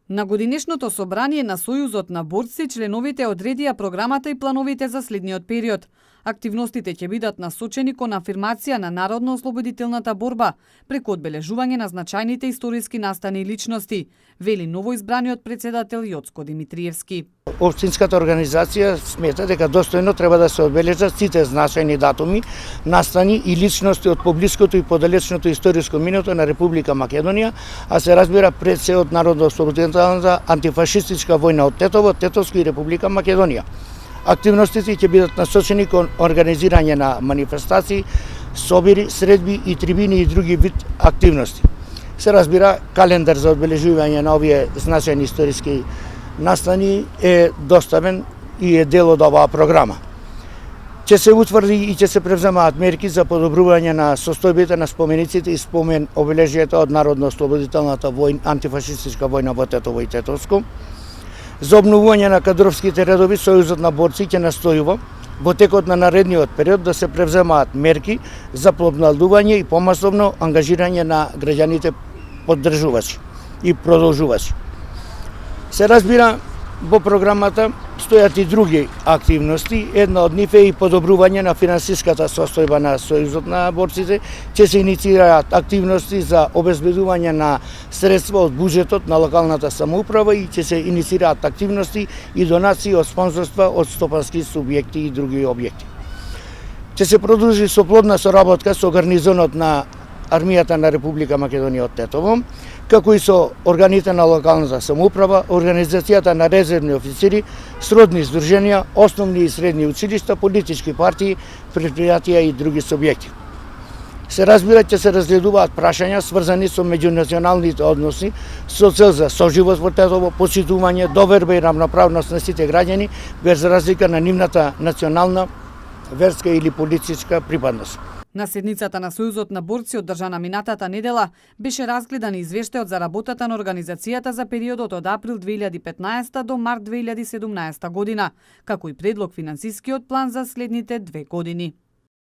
На годинешното собрание на Сојузот на борци, членовите одредија програмата и плановите за следниот период. Активностите ќе бидат насочени кон афирмација на народно-ослободителната борба, преку одбележување на значајните историски настани и личности, вели новоизбраниот председател Јоцко Димитриевски. Општинската организација смета дека достојно треба да се одбележат сите значајни датуми, настани и личности од поблиското и подалечното историско минато на Република Македонија, а се разбира пред се од народно-ослободителната антифашистичка војна од Тетово, Тетовско и Република Македонија. Активностите ќе бидат насочени кон организирање на манифестации, собири, средби и трибини и други вид активности. Се разбира, календар за одбележување на овие значајни историски настани е доставен и е дел од оваа програма. Ќе се утврди и ќе се превземаат мерки за подобрување на состојбите на спомениците и спомен обележјата од народно-ослободителната антифашистичка војна во Тетово и Тетовско. За обновување на кадровските редови, Сојузот на борци ќе настојува во текот на наредниот период да се превземаат мерки за помладување и помасовно ангажирање на граѓаните поддржувачи и продолжувачи. Се разбира, во програмата стојат и други активности. Една од нив е и подобрување на финансиската состојба на Сојузот на борците. Ќе се инициираат активности за обезбедување на средства од буџетот на локалната самоуправа и ќе се инициираат активности и донации од спонзорства од стопански субјекти и други објекти. Ќе се продолжи со плодна соработка со гарнизонот на Армијата на Република Македонија од Тетово, како и со органите на локалната самоуправа, организацијата на резервни офицери, сродни здруженија, основни и средни училишта, политички партии, предпријатија и други субјекти. Се разбира, ќе се разгледуваат прашања сврзани со меѓунационалните односи со цел за соживот во Тетово, почитување, доверба и рамноправност на сите граѓани без разлика на нивната национална, верска или политичка припадност. На седницата на Сојузот на борци одржана минатата недела беше разгледан извештајот за работата на организацијата за периодот од април 2015 до март 2017 година, како и предлог финансискиот план за следните 2 години.